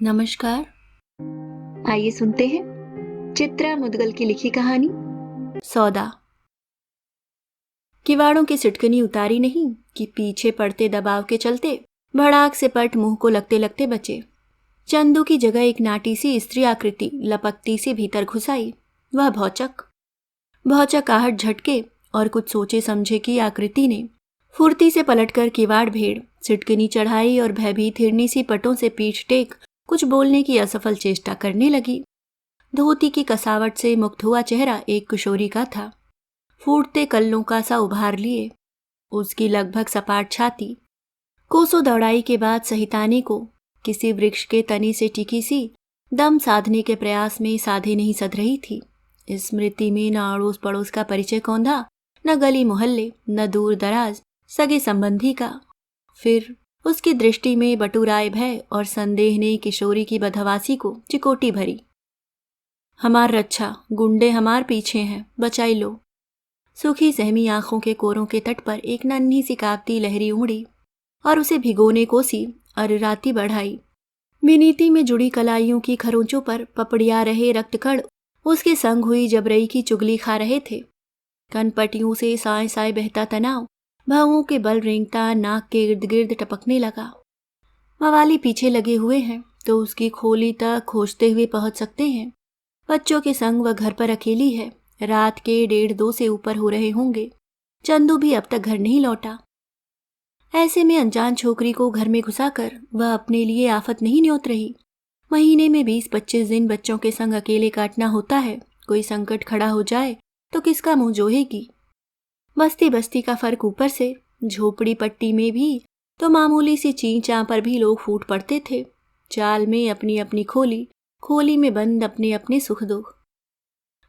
नमस्कार। आइए सुनते हैं चित्रा मुदगल की लिखी कहानी सौदा। किवाड़ों की सिटकनी उतारी नहीं कि पीछे पड़ते दबाव के चलते भड़ाक से पट मुंह को लगते लगते बचे। चंदू की जगह एक नाटी सी स्त्री आकृति लपकती सी भीतर घुस आई। वह भौचक आहट झटके और कुछ सोचे समझे की आकृति ने फुर्ती से पलटकर किवाड़ भेड़ सिटकनी चढ़ाई और भयभीत हिरनी सी पटों से पीठ टेक कुछ बोलने की असफल चेष्टा करने लगी। धोती की कसावट से मुक्त हुआ चेहरा एक किशोरी का था, फूटते कल्लों का सा उभार लिए। उसकी लगभग सपाट छाती कोसों दौड़ाई के बाद सहिताने को किसी वृक्ष के तने से टिकी सी दम साधने के प्रयास में साधे नहीं सध रही थी। स्मृति में न अड़ोस पड़ोस का परिचय कौंधा, न गली मोहल्ले, न दूर दराज सगे संबंधी का। फिर उसकी दृष्टि में बटुराए भय और संदेह ने किशोरी की बदहवासी को चिकोटी भरी। हमार रक्षा, गुंडे हमार पीछे हैं, बचाई लो। सूखी सहमी आंखों के कोरों के तट पर एक नन्ही सी कांपती लहरी उमड़ी और उसे भिगोने को सी अर्राती बढ़ाई। विनीति में जुड़ी कलाइयों की खरोंचों पर पपड़िया रहे रक्तकण उसके संग हुई जबरई की चुगली खा रहे थे। कनपटियों से साए साए बहता तनाव भावों के बल रेंगता नाक के इर्द गिर्द टपकने लगा। मवाली पीछे लगे हुए हैं तो उसकी खोली तक खोजते हुए पहुंच सकते हैं। बच्चों के संग वह घर पर अकेली है। रात के 1:30-2 से ऊपर हो रहे होंगे। चंदू भी अब तक घर नहीं लौटा। ऐसे में अनजान छोकरी को घर में घुसाकर वह अपने लिए आफत नहीं न्योत रही। महीने में 20-25 दिन बच्चों के संग अकेले काटना होता है। कोई संकट खड़ा हो जाए तो किसका मुंह जोहेगी। बस्ती बस्ती का फर्क ऊपर से, झोपड़ी पट्टी में भी तो मामूली सी चींचां पर भी लोग फूट पड़ते थे। चाल में अपनी अपनी खोली, खोली में बंद अपने अपने सुख दुख।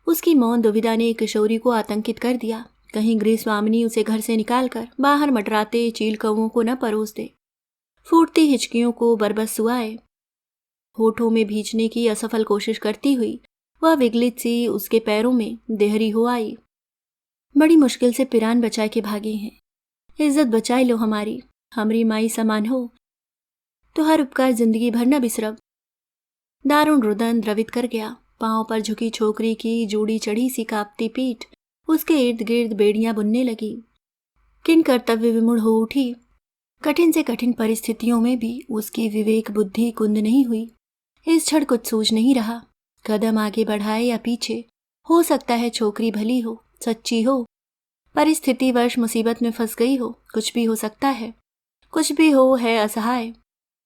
उसकी मौन दुविधा ने किशोरी को आतंकित कर दिया। कहीं गृहस्वामिनी उसे घर से निकालकर बाहर मटराते चील कौवों को न परोस दे, फूटती हिचकियों को बरबस सुआए। होठों में भींचने की असफल कोशिश करती हुई वह विगलित सी उसके पैरों में देहरी हो आई। बड़ी मुश्किल से पिरान बचा के भागे हैं। इज्जत बचाई लो हमारी, हमरी माई समान हो तो हर उपकार जिंदगी भर न बिसरब। दारुण रुदन द्रवित कर गया। पांव पर झुकी छोकरी की जूड़ी चढ़ी सी कांपती पीठ उसके इर्द गिर्द बेड़ियां बुनने लगी। किन कर्तव्य विमूढ़ हो उठी। कठिन से कठिन परिस्थितियों में भी उसकी विवेक बुद्धि कुंद नहीं हुई। इस क्षण कुछ सूझ नहीं रहा। कदम आगे बढ़ाए या पीछे, हो सकता है छोकरी भली हो, सच्ची हो, परिस्थिति वर्ष मुसीबत में फंस गई हो, कुछ भी हो सकता है। कुछ भी हो है असहाय।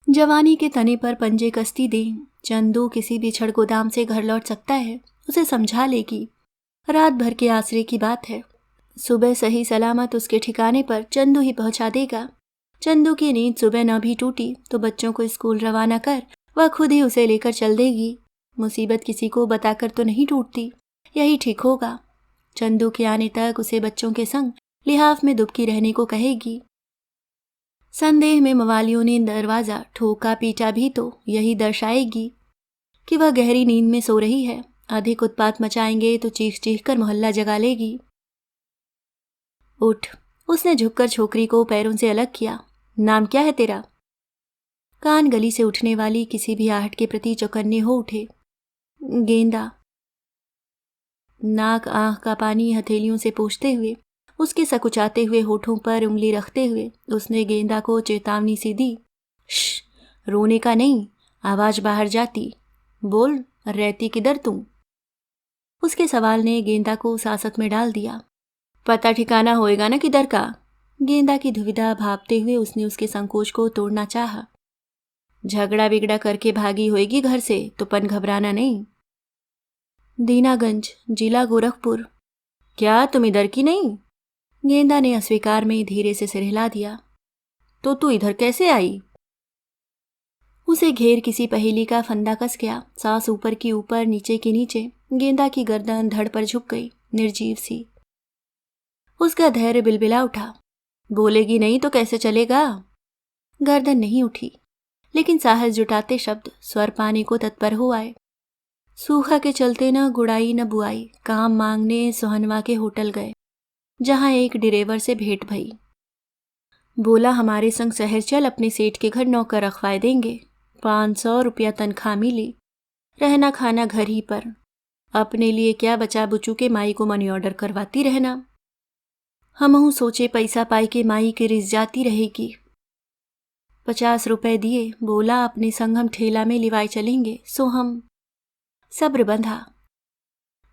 जवानी के तने पर पंजे कसती दें। चंदू किसी भी छड़ गोदाम से घर लौट सकता है, उसे समझा लेगी। रात भर के आसरे की बात है। सुबह सही सलामत उसके ठिकाने पर चंदू ही पहुंचा देगा। चंदू की नींद सुबह न भी टूटी तो बच्चों को स्कूल रवाना कर वह खुद ही उसे लेकर चल देगी। मुसीबत किसी को बताकर तो नहीं टूटती, यही ठीक होगा। चंदू के आने तक उसे बच्चों के संग लिहाफ में दुबकी रहने को कहेगी। संदेह में मवालियों ने दरवाजा ठोका पीटा भी तो यही दर्शाएगी कि वह गहरी नींद में सो रही है। अधिक उत्पात मचाएंगे तो चीख चीख कर मोहल्ला जगा लेगी। उठ, उसने झुककर छोकरी को पैरों से अलग किया। नाम क्या है तेरा? कान गली से उठने वाली किसी भी आहट के प्रति चौकन्ने हो उठे। गेंदा। नाक आंख का पानी हथेलियों से पोंछते हुए, उसके सकुचाते हुए होठों पर उंगली रखते हुए उसने गेंदा को चेतावनी सी दी। श्श, रोने का नहीं, आवाज बाहर जाती। बोल, रहती किधर तुम? उसके सवाल ने गेंदा को सासत में डाल दिया। पता ठिकाना होएगा ना किधर का? गेंदा की दुविधा भापते हुए उसने उसके संकोच को तोड़ना चाहा। झगड़ा बिगड़ा करके भागी होएगी घर से तो पन घबराना नहीं। दीनागंज, जिला गोरखपुर। क्या तुम इधर की नहीं? गेंदा ने अस्वीकार में धीरे से सिर हिला दिया। तो तू इधर कैसे आई? उसे घेर किसी पहेली का फंदा कस गया। सांस ऊपर की ऊपर, नीचे की नीचे। गेंदा की गर्दन धड़ पर झुक गई, निर्जीव सी। उसका धैर्य बिलबिला उठा। बोलेगी नहीं तो कैसे चलेगा? गर्दन नहीं उठी, लेकिन साहस जुटाते शब्द स्वर पाने को तत्पर हो आए। सूखा के चलते न गुड़ाई न बुआई, काम मांगने सोहनवा के होटल गए, जहां एक डिरेवर से भेंट भई। बोला हमारे संग शहर चल, अपने सेठ के घर नौकर रखवाए देंगे। 500 रुपया तनख्वाह मिली, रहना खाना घर ही पर, अपने लिए क्या बचा बुचू के माई को मनी ऑर्डर करवाती रहना। हमहू सोचे पैसा पाई के माई के रिस जाती रहेगी। 50 रुपए दिए, बोला अपने संग हम ठेला में लिवाए चलेंगे, सो हम सब्र बंधा।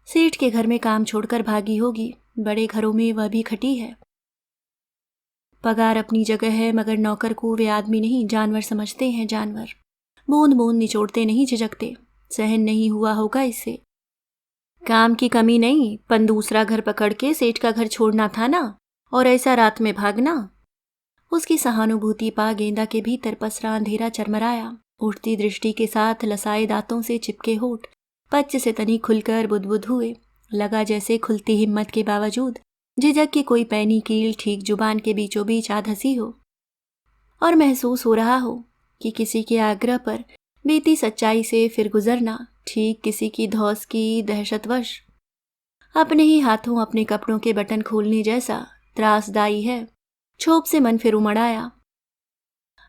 सेठ के घर में काम छोड़कर भागी होगी, बड़े घरों में वह भी खटी है। पगार अपनी जगह है, मगर नौकर को वे आदमी नहीं जानवर समझते हैं, जानवर। बूंद बूंद निचोड़ते नहीं, झिझकते, सहन नहीं हुआ होगा इससे। काम की कमी नहीं, पन दूसरा घर पकड़ के सेठ का घर छोड़ना था ना, और ऐसा रात में भागना। उसकी सहानुभूति पा गेंदा के भीतर पसरा अंधेरा चरमराया। उठती दृष्टि के साथ लसाए दांतों से चिपके होठ पच्च से तनी खुलकर बुदबुद हुए। लगा जैसे खुलती हिम्मत के बावजूद झिझक की कोई पैनी कील ठीक जुबान के बीचों बीच आ धसी हो, और महसूस हो रहा हो कि किसी के आग्रह पर बीती सच्चाई से फिर गुजरना ठीक किसी की धौस की दहशतवश अपने ही हाथों अपने कपड़ों के बटन खोलने जैसा त्रासदायी है। छोप से मन फिर उमड़ आया।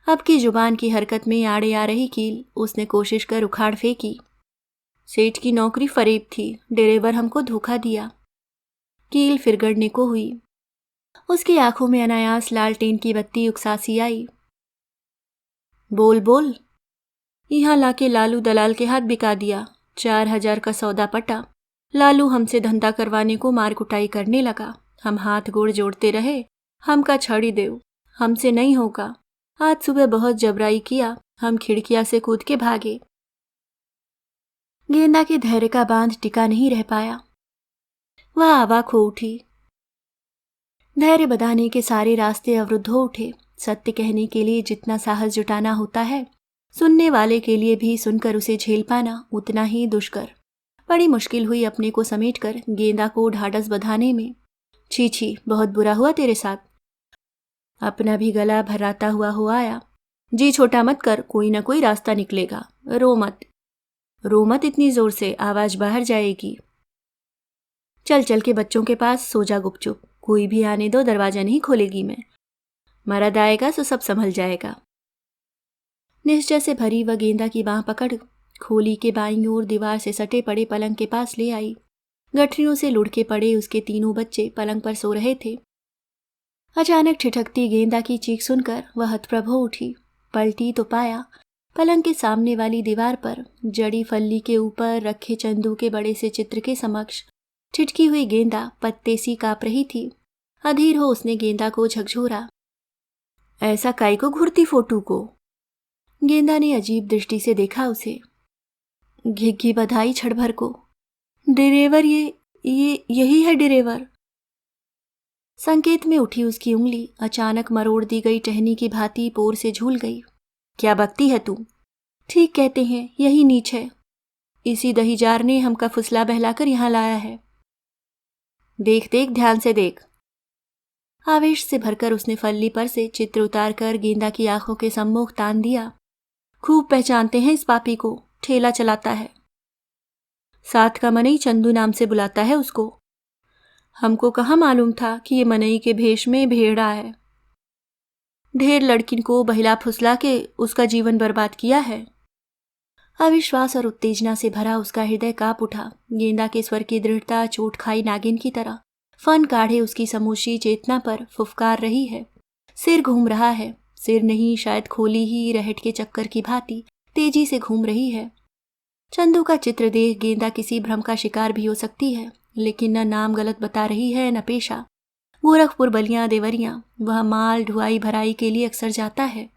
अब की जुबान की हरकत में आड़े आ रही कील उसने कोशिश कर उखाड़ फेंकी। सेठ की नौकरी फरेब थी, ड्राइवर हमको धोखा दिया। कील फिर गड़ने को हुई। उसकी आंखों में अनायास लालटेन की बत्ती उकसासी आई। बोल बोल। यहाँ लाके लालू दलाल के हाथ बिका दिया। 4000 का सौदा पटा। लालू हमसे धंधा करवाने को मार कुटाई करने लगा। हम हाथ गोड़ जोड़ते रहे, हमका छड़ी देव, हमसे नहीं होगा। आज सुबह बहुत जबराई किया, हम खिड़कियां से कूद के भागे। गेंदा के धैर्य का बांध टिका नहीं रह पाया। वह अवाक हो उठी। धैर्य बधाने के सारे रास्ते अवरुद्ध हो उठे। सत्य कहने के लिए जितना साहस जुटाना होता है, सुनने वाले के लिए भी सुनकर उसे झेल पाना उतना ही दुष्कर। बड़ी मुश्किल हुई अपने को समेटकर गेंदा को ढाढ़स बधाने में। छी छी, बहुत बुरा हुआ तेरे साथ। अपना भी गला भराता हुआ हो आया। जी छोटा मत कर, कोई ना कोई रास्ता निकलेगा। रो मत, रो मत इतनी जोर से, आवाज बाहर जाएगी। चल चल के बच्चों के पास सो जा गुपचुप, कोई भी आने दो, दरवाजा नहीं खोलेगी मैं। मरद आएगा तो सब संभल जाएगा। निश्चय से भरी वह गेंदा की बांह पकड़ खोली के बाईं ओर दीवार से सटे पड़े पलंग के पास ले आई। गठरियों से लुढ़के पड़े उसके तीनों बच्चे पलंग पर सो रहे थे। अचानक ठिठकती गेंदा की चीख सुनकर वह हतप्रभ हो उठी। पलटी तो पाया पलंग के सामने वाली दीवार पर जड़ी फल्ली के ऊपर रखे चंदू के बड़े से चित्र के समक्ष ठिठकी हुई गेंदा पत्ते सी काँप रही थी। अधीर हो उसने गेंदा को झकझोरा। ऐसा काई को घूरती फोटू को? गेंदा ने अजीब दृष्टि से देखा उसे। घिघी बधाई छड़ भर को। ड्राइवर, ये यही है ड्राइवर। संकेत में उठी उसकी उंगली अचानक मरोड़ दी गई टहनी की भांति पोर से झूल गई। क्या बकती है तू? ठीक कहते हैं, यही नीच है। इसी दहीजार ने हमका फुसला बहलाकर यहाँ लाया है। देख देख, ध्यान से देख। आवेश से भरकर उसने फल्ली पर से चित्र उतार कर गेंदा की आंखों के सम्मुख तान दिया। खूब पहचानते हैं इस पापी को, ठेला चलाता है। साथ का मनई चंदू नाम से बुलाता है उसको। हमको कहाँ मालूम था कि ये मनई के भेष में भेड़ा है। ढेर लड़किन को बहिला फुसला के उसका जीवन बर्बाद किया है। अविश्वास और उत्तेजना से भरा उसका हृदय कांप उठा। गेंदा के स्वर की दृढ़ता चोट खाई नागिन की तरह फन काढ़े उसकी समूची चेतना पर फुफकार रही है। सिर घूम रहा है, सिर नहीं शायद खोली ही रहट के चक्कर की भांति तेजी से घूम रही है। चंदू का चित्र देख गेंदा किसी भ्रम का शिकार भी हो सकती है, लेकिन न नाम गलत बता रही है न पेशा। गोरखपुर, बलिया, देवरिया वह माल ढुआई भराई के लिए अक्सर जाता है।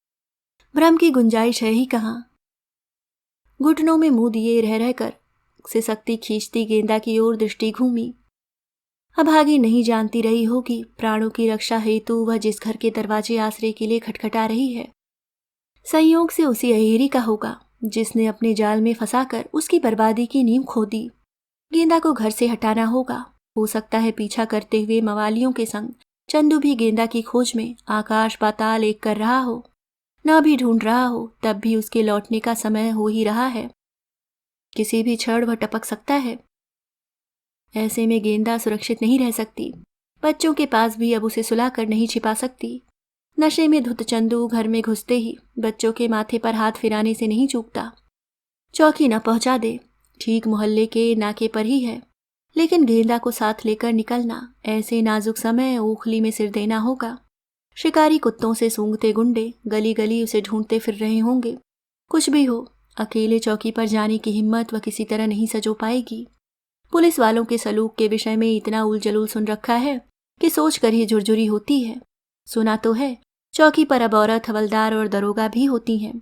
भ्रम की गुंजाइश है ही कहाँ। घुटनों में मुंह दिए रह रहकर से शक्ति खींचती गेंदा की ओर दृष्टि घूमी। अभागी नहीं जानती रही होगी प्राणों की रक्षा हेतु वह जिस घर के दरवाजे आश्रय के लिए खटखटा रही है, संयोग से उसी अहेरी का होगा जिसने अपने जाल में फंसाकर उसकी बर्बादी की नींव खोदी। गेंदा को घर से हटाना होगा। हो सकता है पीछा करते हुए मवालियों के संग चंदू भी गेंदा की खोज में आकाश पाताल एक कर रहा हो। न भी ढूंढ रहा हो, तब भी उसके लौटने का समय हो ही रहा है। किसी भी क्षण वह टपक सकता है। ऐसे में गेंदा सुरक्षित नहीं रह सकती। बच्चों के पास भी अब उसे सुलाकर नहीं छिपा सकती। नशे में धुत चंदू घर में घुसते ही बच्चों के माथे पर हाथ फिराने से नहीं चूकता। चौकी न पहुंचा दे, ठीक मोहल्ले के नाके पर ही है, लेकिन गेंदा को साथ लेकर निकलना ऐसे नाजुक समय ओखली में सिर देना होगा। शिकारी कुत्तों से सूंघते गुंडे गली गली उसे ढूंढते फिर रहे होंगे। कुछ भी हो, अकेले चौकी पर जाने की हिम्मत वह किसी तरह नहीं सजो पाएगी। पुलिस वालों के सलूक के विषय में इतना उल जलूल सुन रखा है कि सोच कर ही झुरझुरी होती है। सुना तो है चौकी पर अब औरत हवलदार और दरोगा भी होती हैं,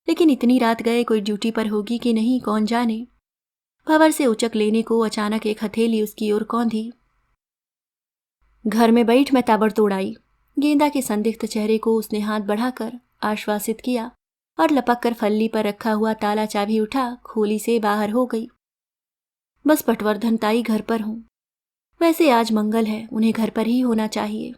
लेकिन इतनी रात गए कोई ड्यूटी पर होगी कि नहीं कौन जाने। भंवर से उचक लेने को अचानक एक हथेली उसकी ओर कौंधी। घर में बैठ, मैं ताबड़तोड़ आई। गेंदा के संदिग्ध चेहरे को उसने हाथ बढ़ाकर आश्वासित किया और लपक कर फल्ली पर रखा हुआ ताला चाबी उठा खोली से बाहर हो गई। बस पटवर्धन ताई घर पर हूं। वैसे आज मंगल है, उन्हें घर पर ही होना चाहिए।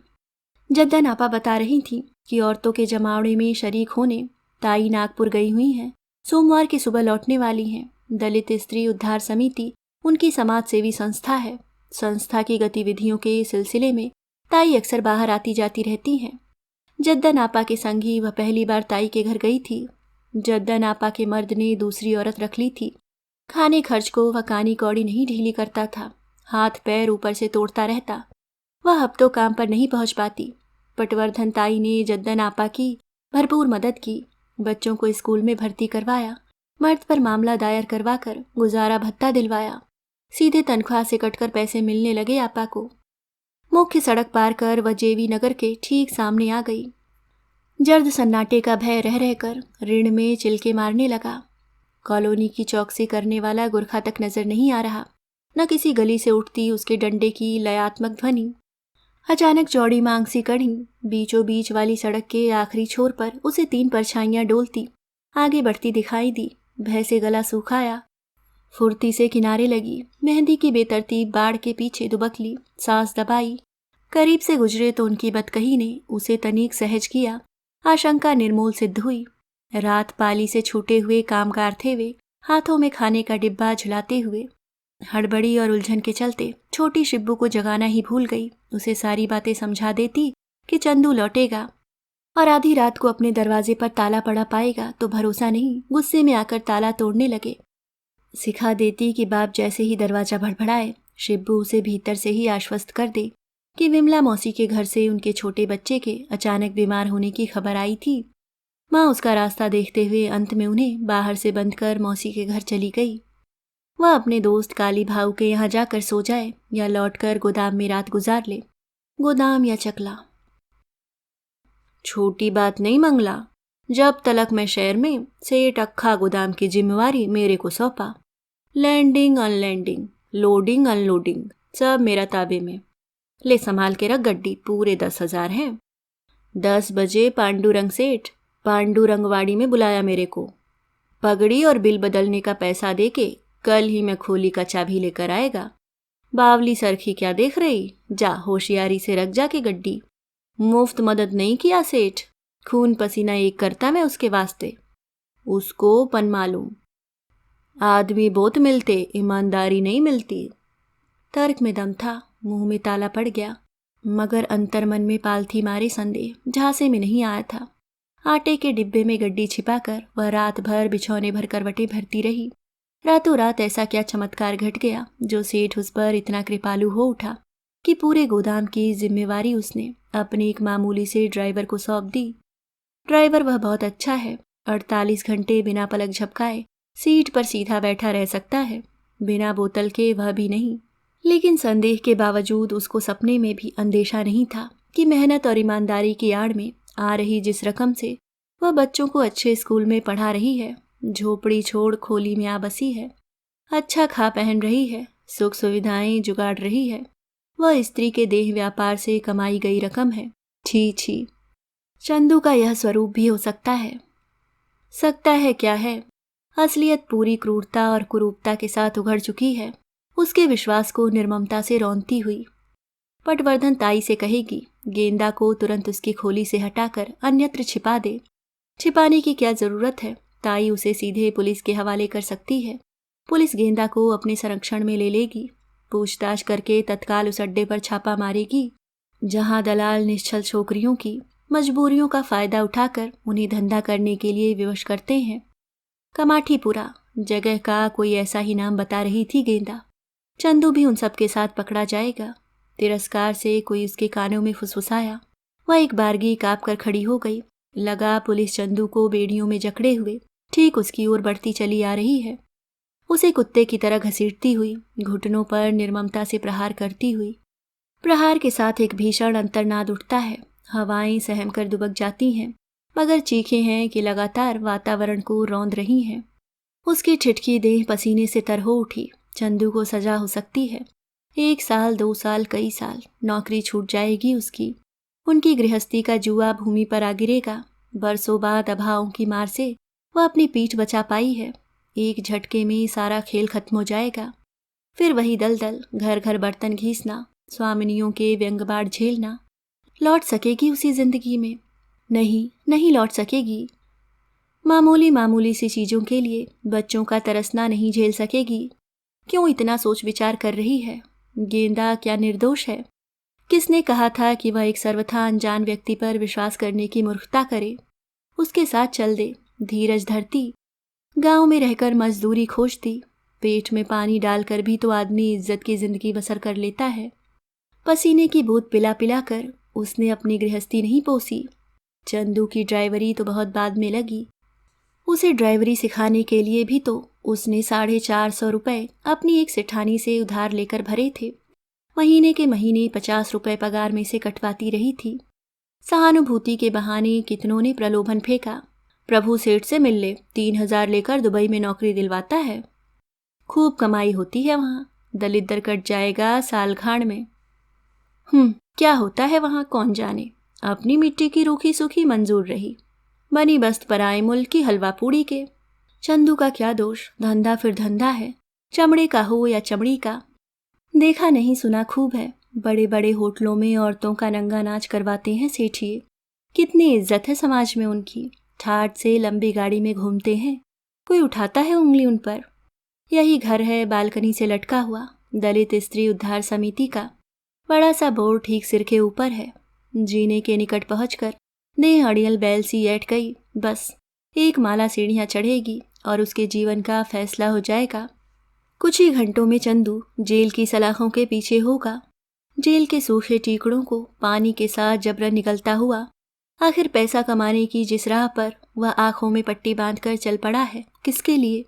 जद्दन आपा बता रही थी कि औरतों के जमावड़े में शरीक होने ताई नागपुर गई हुई हैं। सोमवार की सुबह लौटने वाली हैं। दलित स्त्री उद्धार समिति उनकी समाज सेवी संस्था है। संस्था की गतिविधियों के सिलसिले में ताई अक्सर बाहर आती जाती रहती हैं। जद्दन आपा के संग ही वह पहली बार ताई के घर गई थी। जद्दन आपा के मर्द ने दूसरी औरत रख ली थी। खाने खर्च को वह कानी कौड़ी नहीं ढीली करता था, हाथ पैर ऊपर से तोड़ता रहता। वह हफ्तों काम पर नहीं पहुंच पाती। पटवर्धन ताई ने जद्दन आपा की भरपूर मदद की। बच्चों को स्कूल में भर्ती करवाया, मर्द पर मामला दायर करवाकर गुजारा भत्ता दिलवाया। सीधे तनख्वाह से कटकर पैसे मिलने लगे आपा को। मुख्य सड़क पार कर वह जेवी नगर के ठीक सामने आ गई। जर्द सन्नाटे का भय रह रहकर ऋण में चिलके मारने लगा। कॉलोनी की चौकसी करने वाला गुरखा तक नजर नहीं आ रहा, न किसी गली से उठती उसके डंडे की लयात्मक ध्वनि। अचानक चौड़ी मांग सी कड़ी बीचों बीच वाली सड़क के आखिरी छोर पर उसे 3 परछाइयां डोलती आगे बढ़ती दिखाई दी। भय से गला सूखाया, फुर्ती से किनारे लगी। मेहंदी की बेतरतीब बाड़ के पीछे दुबक ली, सांस दबाई। करीब से गुजरे तो उनकी बदकही ने उसे तनीक सहज किया। आशंका निर्मूल सिद्ध हुई। रात पाली से छूटे हुए कामगार थे वे, हाथों में खाने का डिब्बा झुलाते हुए। हड़बड़ी और उलझन के चलते छोटी शिब्बू को जगाना ही भूल गई। उसे सारी बातें समझा देती कि चंदू लौटेगा और आधी रात को अपने दरवाजे पर ताला पड़ा पाएगा तो भरोसा नहीं, गुस्से में आकर ताला तोड़ने लगे। सिखा देती कि बाप जैसे ही दरवाजा भड़बड़ाए शिब्बू उसे भीतर से ही आश्वस्त कर दे कि विमला मौसी के घर से उनके छोटे बच्चे के अचानक बीमार होने की खबर आई थी। माँ उसका रास्ता देखते हुए अंत में उन्हें बाहर से बंद कर मौसी के घर चली गई। वह अपने दोस्त काली भाऊ के यहाँ जाकर सो जाए या लौटकर गोदाम में रात गुजार ले। गोदाम या चकला, छोटी बात नहीं मंगला। जब तलक मैं शहर में सेठ अक्खा गोदाम की जिम्मेवारी मेरे को सौंपा। लैंडिंग अनलैंडिंग, लोडिंग अनलोडिंग सब मेरा ताबे में। ले संभाल के रख गड्डी, पूरे 10,000 हैं। 10 बजे पांडुरंग सेठ पांडुरंगवाड़ी में बुलाया मेरे को। पगड़ी और बिल बदलने का पैसा देके कल ही मैं खोली का चाबी लेकर आएगा। बावली सरखी क्या देख रही, जा होशियारी से रख जा के गड्डी। मुफ्त मदद नहीं किया सेठ, खून पसीना एक करता मैं उसके वास्ते। उसको पन मालूम, आदमी बहुत मिलते, ईमानदारी नहीं मिलती। तर्क में दम था, मुंह में ताला पड़ गया, मगर अंतर्मन में पालथी मारे संदेह झांसे में नहीं आया था। आटे के डिब्बे में गड्डी छिपाकर वह रात भर बिछौने भर करवटें भरती रही। रातों रात ऐसा क्या चमत्कार घट गया जो सेठ उस पर इतना कृपालु हो उठा कि पूरे गोदाम की जिम्मेवारी उसने अपने एक मामूली से ड्राइवर को सौंप दी। ड्राइवर वह बहुत अच्छा है, 48 घंटे बिना पलक झपकाए सीट पर सीधा बैठा रह सकता है, बिना बोतल के वह भी नहीं। लेकिन संदेह के बावजूद उसको सपने में भी अंदेशा नहीं था कि मेहनत और ईमानदारी की आड़ में आ रही जिस रकम से वह बच्चों को अच्छे स्कूल में पढ़ा रही है, झोपड़ी छोड़ खोली में आ बसी है, अच्छा खा पहन रही है, सुख सुविधाएं जुगाड़ रही है, वह स्त्री के देह व्यापार से कमाई गई रकम है। छी छी, चंदू का यह स्वरूप भी हो सकता है। सकता है क्या है, असलियत पूरी क्रूरता और कुरूपता के साथ उघड़ चुकी है। उसके विश्वास को निर्ममता से रौंदती हुई पटवर्धन ताई से कहेगी गेंदा को तुरंत उसकी खोली से हटाकर अन्यत्र छिपा दे। छिपाने की क्या जरूरत है, ताई उसे सीधे पुलिस के हवाले कर सकती है। पुलिस गेंदा को अपने संरक्षण में ले लेगी, पूछताछ करके तत्काल उस अड्डे पर छापा मारेगी जहां दलाल निश्चल छोकरियों की मजबूरियों का फायदा उठाकर उन्हें धंधा करने के लिए विवश करते हैं। कमाठीपुरा जगह का कोई ऐसा ही नाम बता रही थी गेंदा। चंदू भी उन सब के साथ पकड़ा जाएगा। तिरस्कार से कोई उसके कानों में फुसफुसाया। वह एक बारगी काँप कर खड़ी हो गई। लगा पुलिस चंदू को बेड़ियों में जकड़े हुए ठीक उसकी ओर बढ़ती चली आ रही है, उसे कुत्ते की तरह घसीटती हुई, घुटनों पर निर्ममता से प्रहार करती हुई। प्रहार के साथ एक भीषण अंतर्नाद उठता है। हवाएं सहम कर दुबक जाती हैं, मगर चीखें हैं कि लगातार वातावरण को रौंद रही हैं। उसकी ठिठकी देह पसीने से तर हो उठी। चंदू को सजा हो सकती है। 1 साल, 2 साल, कई साल। नौकरी छूट जाएगी उसकी। उनकी गृहस्थी का जुआ भूमि पर आ गिरेगा। बरसों बाद अभावों की मार से वह अपनी पीठ बचा पाई है। एक झटके में सारा खेल खत्म हो जाएगा। फिर वही दलदल, घर घर बर्तन घीसना, स्वामिनियों के व्यंग्यबाण झेलना। लौट सकेगी उसी जिंदगी में? नहीं, नहीं लौट सकेगी। मामूली मामूली सी चीजों के लिए बच्चों का तरसना नहीं झेल सकेगी। क्यों इतना सोच विचार कर रही है? गेंदा क्या निर्दोष है? किसने कहा था कि वह एक सर्वथा अनजान व्यक्ति पर विश्वास करने की मूर्खता करे? उसके साथ चल दे, धीरज धरती। गांव में रहकर मजदूरी खोजती। पेट में पानी डालकर भी तो आदमी इज्जत की जिंदगी बसर कर लेता है। पसीने की बूंद पिला पिला कर उसने अपनी गृहस्थी नहीं पोसी। चंदू की ड्राइवरी तो बहुत बाद में लगी। उसे ड्राइवरी सिखाने के लिए भी तो उसने 450 रुपये अपनी एक सेठानी से उधार लेकर भरे थे। महीने के महीने 50 रुपये पगार में से कटवाती रही थी। सहानुभूति के बहाने कितनों ने प्रलोभन फेंका। प्रभु सेठ से मिल ले, 3000 लेकर दुबई में नौकरी दिलवाता है। खूब कमाई होती है वहाँ, दलिद्र कट जाएगा साल खाड़ में। क्या होता है वहाँ कौन जाने। अपनी मिट्टी की रूखी सूखी मंजूर रही, बनी बस्त पराए मुल्क की हलवा पूड़ी के। चंदू का क्या दोष? धंधा फिर धंधा है, चमड़े का हो या चमड़ी का। देखा नहीं सुना खूब है। बड़े बड़े होटलों में औरतों का नंगा नाच करवाते हैं सेठिए। कितनी इज्जत है समाज में उनकी। ठाठ से लंबी गाड़ी में घूमते हैं, कोई उठाता है उंगली उन पर? यही घर है बालकनी से लटका हुआ, दलित स्त्री उद्धार समिति का। बड़ा सा बोर्ड ठीक सिर के ऊपर है। जीने के निकट पहुंचकर देह अड़ियल बैल सी ऐठ गई। बस एक माला सीढ़ियां चढ़ेगी और उसके जीवन का फैसला हो जाएगा। कुछ ही घंटों में चंदू जेल की सलाखों के पीछे होगा। जेल के सूखे टीकड़ों को पानी के साथ जबरन निकलता हुआ आखिर पैसा कमाने की जिस राह पर वह आंखों में पट्टी बांधकर चल पड़ा है, किसके लिए?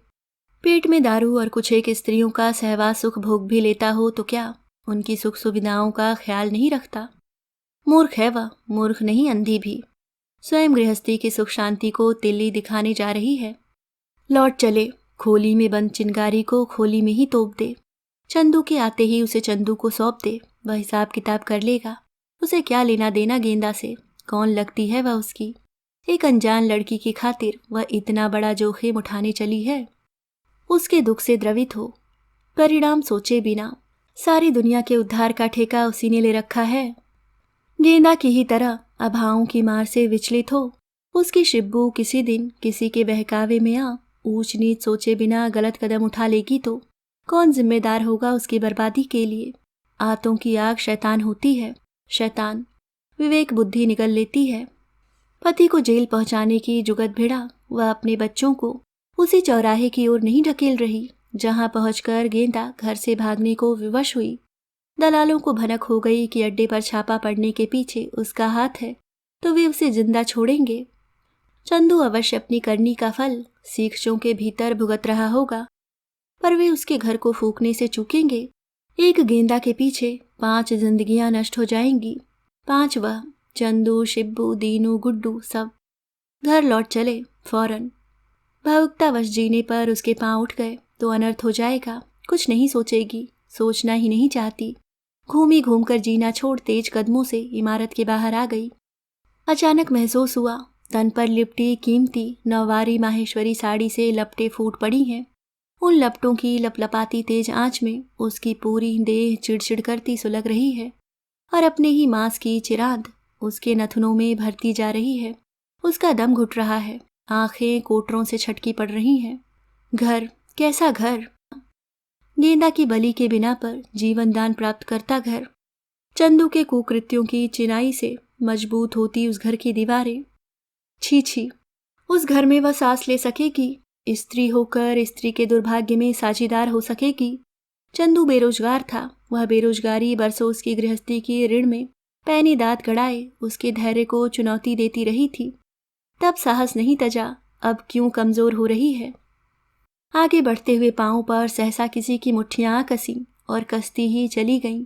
पेट में दारू और कुछ एक स्त्रियों का सहवास सुख भोग भी लेता हो तो क्या उनकी सुख सुविधाओं का ख्याल नहीं रखता? मूर्ख है वह, मूर्ख नहीं अंधी भी। स्वयं गृहस्थी की सुख शांति को तिल्ली दिखाने जा रही है। लौट चले, खोली में बंद चिंगारी को खोली में ही तोप दे। चंदू के आते ही उसे चंदू को सौंप दे, वह हिसाब किताब कर लेगा। उसे क्या लेना देना गेंदा से? कौन लगती है वह उसकी? एक अनजान लड़की की खातिर वह इतना बड़ा जोखिम उठाने चली है। उसके दुख से द्रवित हो, परिणाम सोचे बिना सारी दुनिया के उद्धार का ठेका उसी ने ले रखा है। गेंदा की ही तरह अभावों की मार से विचलित हो उसकी शिब्बू किसी दिन किसी के बहकावे में आ ऊंच नीच सोचे बिना गलत कदम उठा लेगी तो कौन जिम्मेदार होगा उसकी बर्बादी के लिए? आतों की आग शैतान होती है। शैतान विवेक बुद्धि निगल लेती है। पति को जेल पहुंचाने की जुगत भिड़ा वह अपने बच्चों को उसी चौराहे की ओर नहीं ढकेल रही जहां पहुंचकर गेंदा घर से भागने को विवश हुई। दलालों को भनक हो गई कि अड्डे पर छापा पड़ने के पीछे उसका हाथ है तो वे उसे जिंदा छोड़ेंगे। चंदू अवश्य अपनी करनी का फल सीखचों के भीतर भुगत रहा होगा, पर वे उसके घर को फूकने से चूकेंगे। एक गेंदा के पीछे 5 जिंदगियां नष्ट हो जाएंगी। 5 वह, चंदू, शिब्बू, दीनू, गुड्डू सब। घर लौट चले फौरन। भावुकतावश जीने पर उसके पांव उठ गए तो अनर्थ हो जाएगा। कुछ नहीं सोचेगी, सोचना ही नहीं चाहती। घूमी घूमकर जीना छोड़ तेज कदमों से इमारत के बाहर आ गई। अचानक महसूस हुआ तन पर लिपटी कीमती नौवारी माहेश्वरी साड़ी से लपटें फूट पड़ी हैं। उन लपटों की लपलपाती तेज आंच में उसकी पूरी देह चिड़चिड़ करती सुलग रही है और अपने ही मांस की चिरांद उसके नथुनों में भरती जा रही है। उसका दम घुट रहा है, आंखें कोटरों से छटकी पड़ रही हैं। घर, कैसा घर? गेंदा की बलि के बिना पर जीवन दान प्राप्त करता घर। चंदू के कुकृत्यों की चिनाई से मजबूत होती उस घर की दीवारें। छी छी, उस घर में वह सांस ले सकेगी, स्त्री होकर स्त्री के दुर्भाग्य में साझीदार हो सकेगी। चंदू बेरोजगार था। वह बेरोजगारी बरसों उसकी गृहस्थी के ऋण में पैनी दांत गड़ाए उसके धैर्य को चुनौती देती रही थी। तब साहस नहीं तजा, अब क्यों कमजोर हो रही है। आगे बढ़ते हुए पांव पर सहसा किसी की मुट्ठियां आ कसी और कसती ही चली गईं।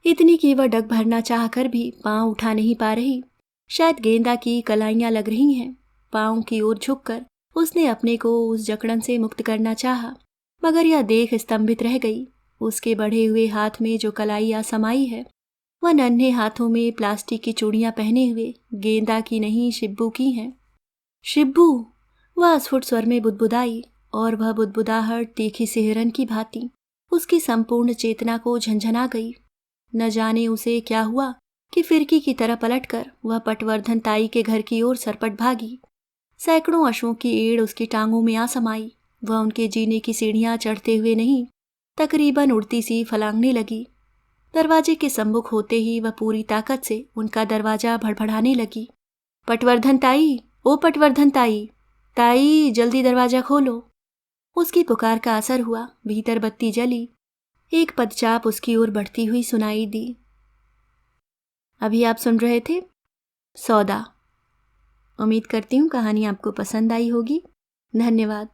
इतनी कि वह डग भरना चाह कर भी पांव उठा नहीं पा रही। शायद गेंदा की कलाइयां लग रही हैं। पांव की ओर झुककर उसने अपने को उस जकड़न से मुक्त करना चाहा, मगर यह देख स्तंभित रह गई। उसके बढ़े हुए हाथ में जो कलाई आ समाई है, वह नन्हे हाथों में प्लास्टिक की चूड़ियां पहने हुए गेंदा की नहीं शिब्बू की हैं। शिब्बू, वह अस्फुट स्वर में बुदबुदाई, और वह बुदबुदाहट तीखी सिहरन की भांति उसकी संपूर्ण चेतना को झंझना गई। न जाने उसे क्या हुआ कि फिरकी की तरह पलटकर वह पटवर्धन ताई के घर की ओर सरपट भागी। सैकड़ों अश्वों की एड़ उसकी टांगों में आ समाई। वह उनके जीने की सीढ़ियां चढ़ते हुए नहीं, तकरीबन उड़ती सी फलांगने लगी। दरवाजे के सम्मुख होते ही वह पूरी ताकत से उनका दरवाजा भड़भड़ाने लगी। पटवर्धन ताई, ओ पटवर्धन ताई, ताई जल्दी दरवाजा खोलो। उसकी पुकार का असर हुआ। भीतर बत्ती जली। एक पदचाप उसकी ओर बढ़ती हुई सुनाई दी। अभी आप सुन रहे थे सौदा। उम्मीद करती हूँ कहानी आपको पसंद आई होगी। धन्यवाद।